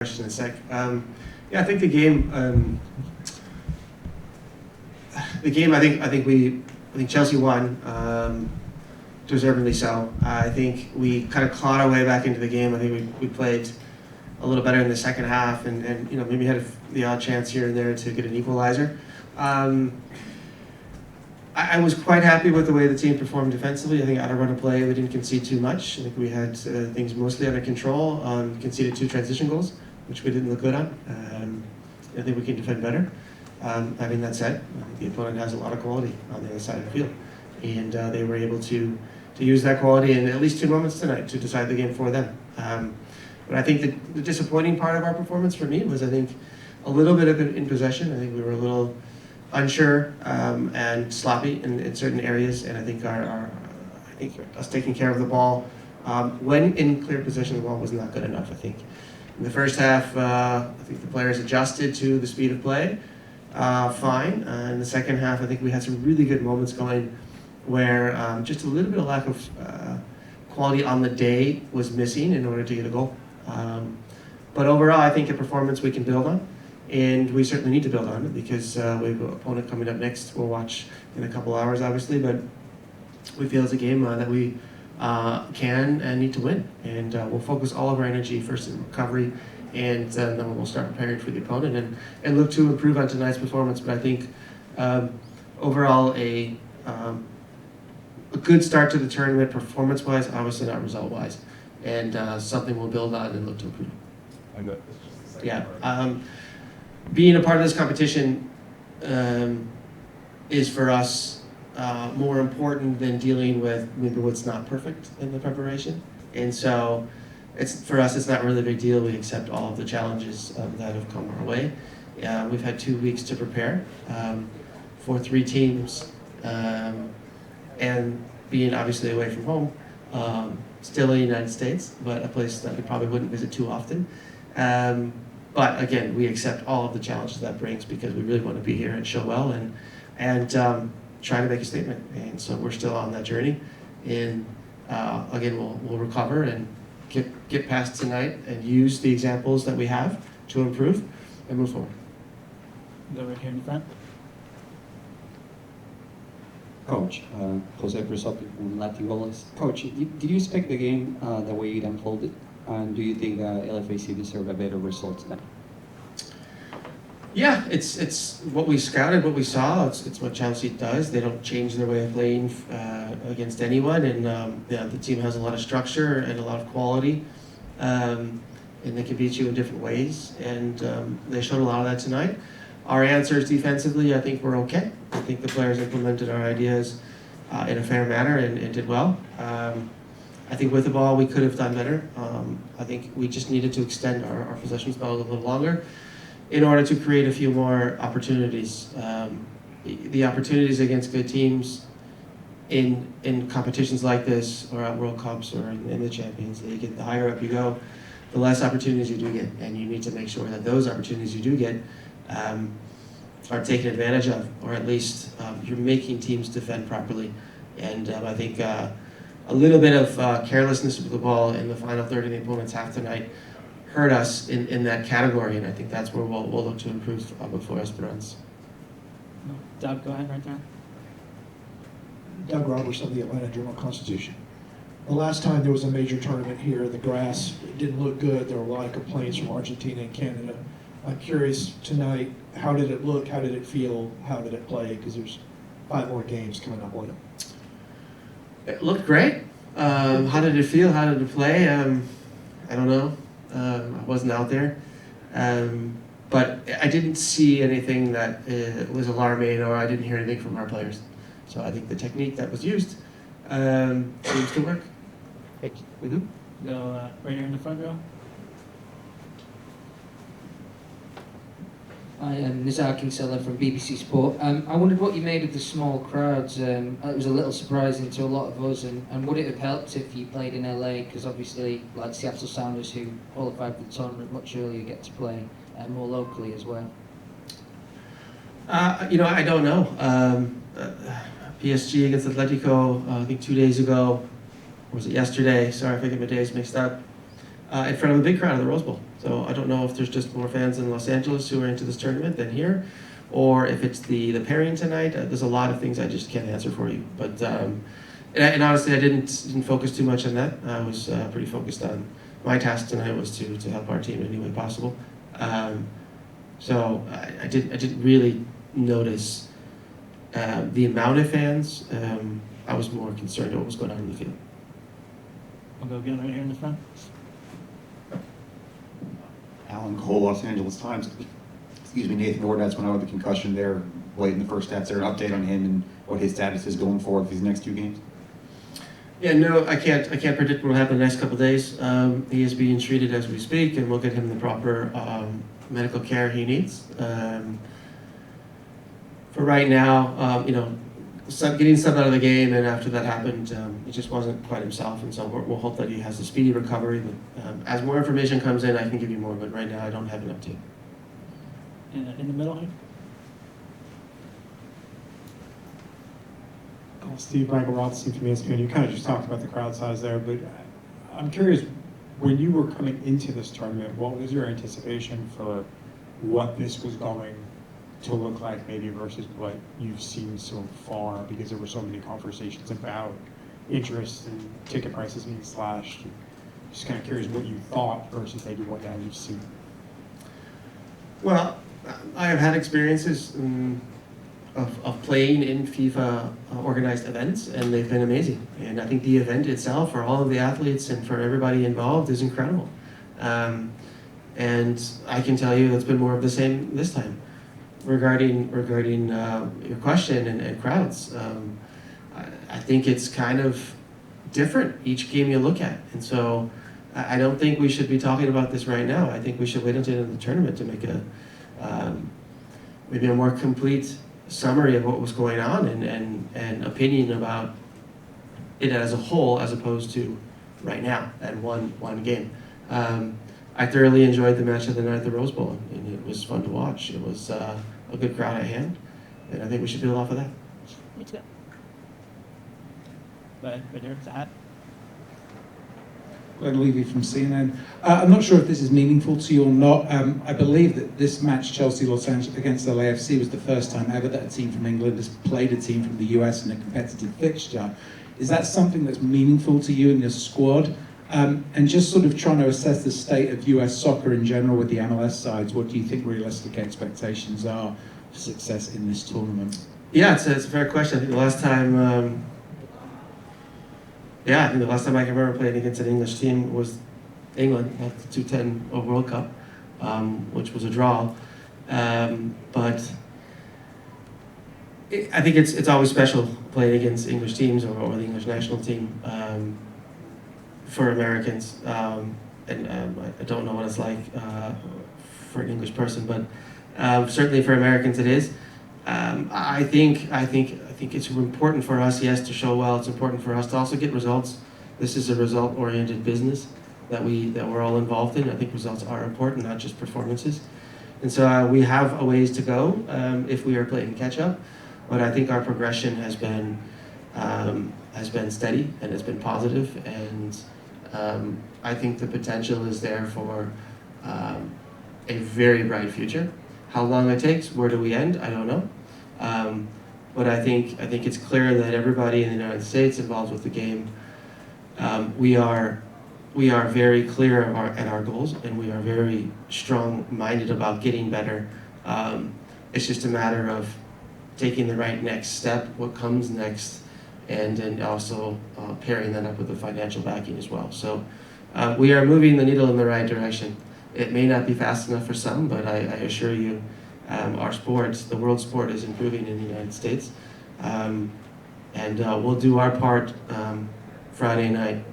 question in a sec. Yeah, I think the game. I think Chelsea won, deservedly so. I think we kind of clawed our way back into the game. I think we played a little better in the second half, and maybe had the odd chance here and there to get an equalizer. I was quite happy with the way the team performed defensively. I think out of run of play, we didn't concede too much. I think we had things mostly under control. Conceded 2 transition goals, which we didn't look good on. I think we can defend better. Having that said, I think the opponent has a lot of quality on the other side of the field, and they were able to use that quality in at least 2 moments tonight to decide the game for them. But I think the disappointing part of our performance for me was, I think, a little bit of in possession. I think we were a little unsure and sloppy in certain areas, and I think us taking care of the ball when in clear possession of the ball was not good enough. I think in the first half, I think the players adjusted to the speed of play fine. In the second half, I think we had some really good moments going where just a little bit of lack of quality on the day was missing in order to get a goal. But overall, I think a performance we can build on. And we certainly need to build on it because we have an opponent coming up next. We'll watch in a couple hours, obviously, but we feel it's a game that we can and need to win. And we'll focus all of our energy first in recovery, and then we'll start preparing for the opponent and look to improve on tonight's performance. But I think overall a good start to the tournament performance-wise, obviously not result-wise, and something we'll build on and look to improve. I'm good. Yeah. Being a part of this competition is for us more important than dealing with maybe what's not perfect in the preparation. And so for us, it's not really a big deal. We accept all of the challenges that have come our way. We've had 2 weeks to prepare for 3 teams, and being obviously away from home, still in the United States, but a place that we probably wouldn't visit too often. But again, we accept all of the challenges that brings because we really want to be here and show well and try to make a statement. And so we're still on that journey. And again, we'll recover and get past tonight and use the examples that we have to improve and move forward. Go right here in the front. Coach, Jose Crisopi from Latin Goals. Coach, did you expect the game the way it unfolded? And do you think LAFC deserved a better result tonight? Yeah, it's what we scouted, what we saw. It's what Chelsea does. They don't change their way of playing against anyone, and the team has a lot of structure and a lot of quality, and they can beat you in different ways. And they showed a lot of that tonight. Our answers defensively, I think, were okay. I think the players implemented our ideas in a fair manner and did well. I think with the ball, we could have done better. I think we just needed to extend our possession spell a little longer in order to create a few more opportunities. The opportunities against good teams in competitions like this, or at World Cups, or in the Champions League, and the higher up you go, the less opportunities you do get. And you need to make sure that those opportunities you do get are taken advantage of, or at least you're making teams defend properly. And I think a little bit of carelessness with the ball in the final third of the opponent's half tonight hurt us in that category, and I think that's where we'll look to improve before Esperance. Doug, go ahead right there. Doug Roberts of the Atlanta Journal-Constitution. The last time there was a major tournament here, the grass didn't look good. There were a lot of complaints from Argentina and Canada. I'm curious tonight, how did it look? How did it feel? How did it play? Because there's 5 more games coming up on it. It looked great. How did it feel? How did it play? I don't know. I wasn't out there. But I didn't see anything that was alarming, or I didn't hear anything from our players. So I think the technique that was used seems to work. Go right here in the front row. Hi, I'm Nizar Kinsella from BBC Sport. I wondered what you made of the small crowds. It was a little surprising to a lot of us, and would it have helped if you played in LA? Because obviously, like Seattle Sounders, who qualified for the tournament much earlier, get to play more locally as well. I don't know. PSG against Atletico, I think 2 days ago, or was it yesterday? Sorry if I get my days mixed up. In front of a big crowd at the Rose Bowl. So I don't know if there's just more fans in Los Angeles who are into this tournament than here, or if it's the pairing tonight. There's a lot of things I just can't answer for you. But and honestly, I didn't focus too much on that. I was pretty focused on my task tonight was to help our team in any way possible. So I didn't really notice the amount of fans. I was more concerned about what was going on in the field. I'll go again right here in the front. Alan Cole, Los Angeles Times. Excuse me, Nathan Ordaz went out with a concussion there late in the first half. Is there an update on him and what his status is going forward for these next 2 games? Yeah, no, I can't predict what will happen the next couple of days. He is being treated as we speak, and we'll get him the proper medical care he needs. For right now, getting subbed out of the game, and after that happened, he just wasn't quite himself, and so we'll hope that he has a speedy recovery. But as more information comes in, I can give you more. But right now, I don't have an update. In the middle here. Steve, Michael Rothstein from ESPN. You kind of just talked about the crowd size there, but I'm curious, when you were coming into this tournament, what was your anticipation for what this was going to look like maybe versus what you've seen so far? Because there were so many conversations about interest and ticket prices being slashed. Just kind of curious what you thought versus maybe what now you've seen. Well, I have had experiences of playing in FIFA organized events, and they've been amazing. And I think the event itself, for all of the athletes and for everybody involved, is incredible. And I can tell you it's been more of the same this time. Regarding your question and crowds, I think it's kind of different each game you look at. And so I don't think we should be talking about this right now. I think we should wait until the end of the tournament to make maybe a more complete summary of what was going on and opinion about it as a whole, as opposed to right now at one game. I thoroughly enjoyed the match of the night at the Rose Bowl, and it was fun to watch. It was a good crowd at hand, and I think we should build off of that. Me too. Right there, Zach. Glenn Levy from CNN. I'm not sure if this is meaningful to you or not. I believe that this match, Chelsea-Los Angeles against LAFC, was the first time ever that a team from England has played a team from the US in a competitive fixture. Is that something that's meaningful to you and your squad? And just sort of trying to assess the state of US soccer in general with the MLS sides, what do you think realistic expectations are for success in this tournament? Yeah, it's a fair question. I think the last time I can remember playing against an English team was England at the 2010 World Cup, which was a draw. But I think it's always special playing against English teams or the English national team for Americans. I don't know what it's like for an English person, but certainly for Americans it is. I think it's important for us, yes, to show well. It's important for us to also get results. This is a result-oriented business that we're all involved in. I think results are important, not just performances. And so we have a ways to go if we are playing catch-up. But I think our progression has been steady and has been positive, and I think the potential is there for a very bright future. How long it takes, where do we end? I don't know. But I think it's clear that everybody in the United States involved with the game, we are very clear at our goals, and we are very strong-minded about getting better. It's just a matter of taking the right next step, what comes next, and then also pairing that up with the financial backing as well. So we are moving the needle in the right direction. It may not be fast enough for some, but I assure you, our sport, the world sport, is improving in the United States. And we'll do our part Friday night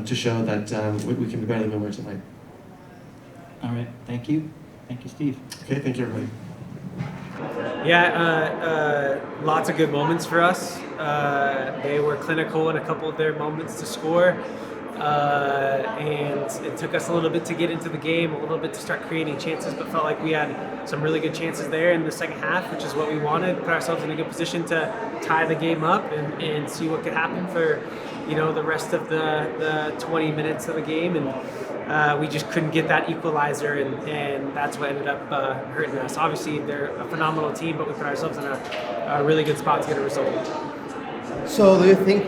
to show that we can be better than we were tonight. All right, thank you. Thank you, Steve. Okay, thank you, everybody. Yeah, lots of good moments for us. They were clinical in a couple of their moments to score. And it took us a little bit to get into the game, a little bit to start creating chances, but felt like we had some really good chances there in the second half, which is what we wanted. Put ourselves in a good position to tie the game up and see what could happen for, the rest of the 20 minutes of the game. And we just couldn't get that equalizer, and that's what ended up hurting us. Obviously, they're a phenomenal team, but we put ourselves in a really good spot to get a result. So do you think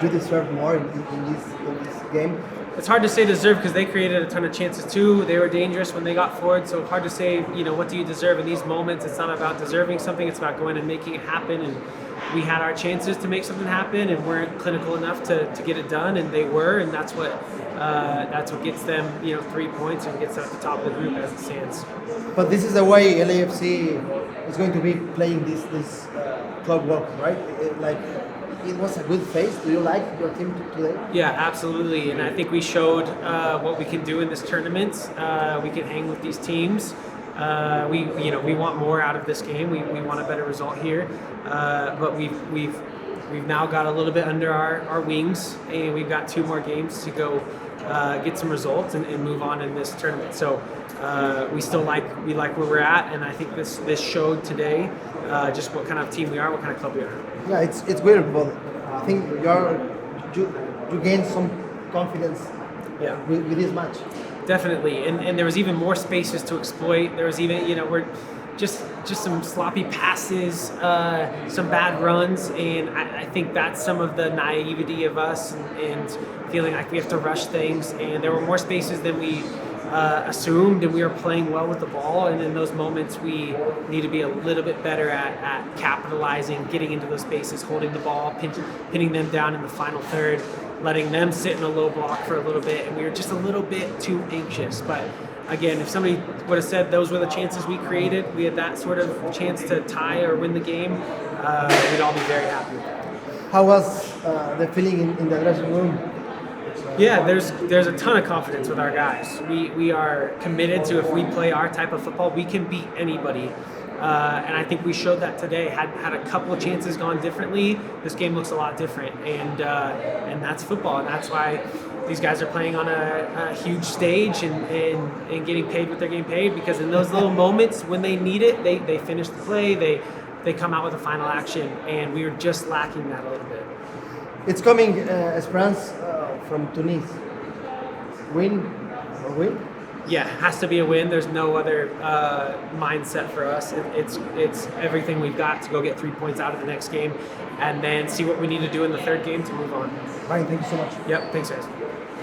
you deserve more in this game? It's hard to say deserve because they created a ton of chances too. They were dangerous when they got forward, so hard to say, what do you deserve in these moments. It's not about deserving something, it's about going and making it happen. And we had our chances to make something happen and weren't clinical enough to get it done, and they were, and that's what gets them 3 points and gets them at the top of the group as it stands. But this is the way LAFC is going to be playing this club walk, right? It was a good face. Do you like your team today? Yeah, absolutely. And I think we showed what we can do in this tournament. We can hang with these teams. We want more out of this game. We want a better result here. But we've now got a little bit under our wings, and we've got 2 more games to go get some results and move on in this tournament. So we like where we're at, and I think this showed today just what kind of team we are, what kind of club we are. Yeah, it's weird, but I think you gained some confidence with this match. Definitely, and there was even more spaces to exploit. There was even, we're just some sloppy passes, some bad runs, and I think that's some of the naivety of us and feeling like we have to rush things. And there were more spaces than we assumed, and we were playing well with the ball. And in those moments, we need to be a little bit better at capitalizing, getting into those spaces, holding the ball, pinning them down in the final third, letting them sit in a low block for a little bit. And we were just a little bit too anxious. But again, if somebody would have said those were the chances we created, we had that sort of chance to tie or win the game, we'd all be very happy with that. How was the feeling in the dressing room? Yeah, there's a ton of confidence with our guys. We are committed to, if we play our type of football, we can beat anybody. And I think we showed that today. Had a couple of chances gone differently, this game looks a lot different. And that's football, and that's why these guys are playing on a huge stage and getting paid what they're getting paid, because in those little moments when they need it, they finish the play, they come out with a final action, and we were just lacking that a little bit. It's coming, Esperance from Tunis. Win or win? Yeah, it has to be a win. There's no other mindset for us. It's everything we've got to go get 3 points out of the next game, and then see what we need to do in the third game to move on. Ryan, thank you so much. Yep, thanks guys.